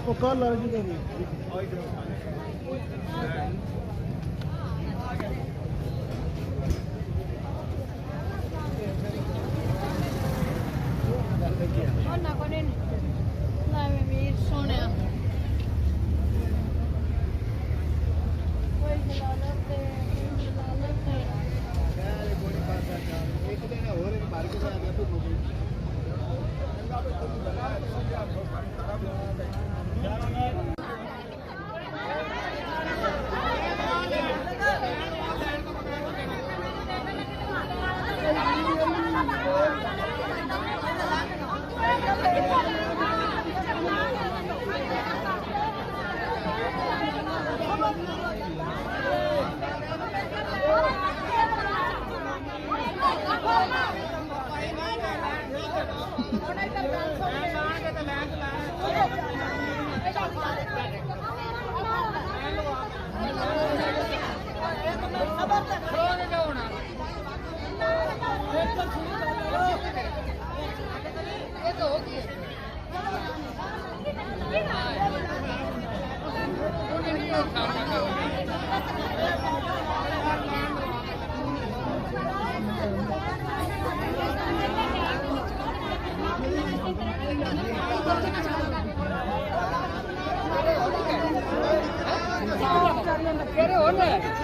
ਉਹ ਕੱਲ ਆ ਜੀ ਕਰੀ ਉਹਨਾਂ ਕੋਲ ਨਹੀਂ ਨਾ ਮੈਂ ਵੀਰ ਸੋਹਣਿਆ ਕੋਈ ਜਲਾਲਤ ਤੇ ਜਲਾਲਤ ਤੇ ਯਾਰ ਕੋਈ ਪਾਸਾ ਜਾ ਇੱਕ ਦਿਨ ਹੋਰ ਇੱਕ ਭਰ ਕੇ ਆ ਗਿਆ ਤੂੰ ਮੁਝੇ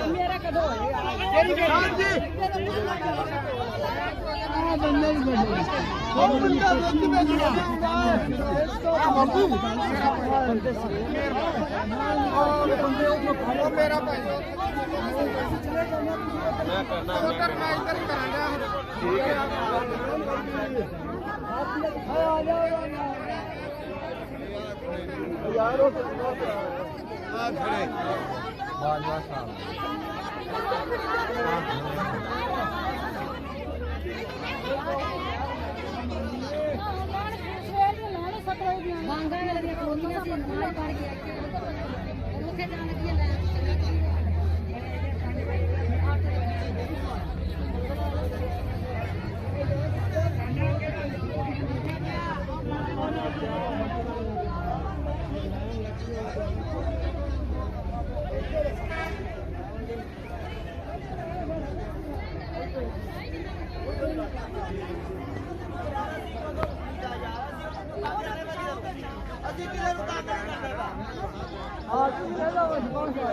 ਮੇਰਾ ਕਦੋਂ ਹੋਏਗਾ ਬੰਦਾ ਹੀ ਬੰਦਾ ਉਹ ਬੰਦਾ ਦੁੱਧ ਵੇਚਦਾ ਬਾਬੂ ਬੰਦੇ ਉਹ ਖਾਓ ਮੇਰਾ ਭਾਈ ਮੈਂ ਕਰਨਾ ਉਧਰ ਮੈਂ ਇੱਧਰ ਕਰਾਂਗਾ ਠੀਕ ਹੈ ਆ ਜਾ ਯਾਰ ਉਹ ਆ ਖੜੇ ਬਾਜਵਾ ਸਾਹਿਬ ਬਾਂਗਾ ਵਾਲੀਆਂ ਕੋਲੀਆਂ ਸੀ ਨਾਲ ਪੜ ਗਿਆ ਉੱਥੇ ਜਾਣ ਲੱਗੀ ਲੈ ਅਸੀਂ ਕਿਹਦੇ ਮੁਕਾਬਲੇ ਕਰਨਾ ਆ ਤੂੰ ਚਲੋ ਪਹੁੰਚ ਜਾ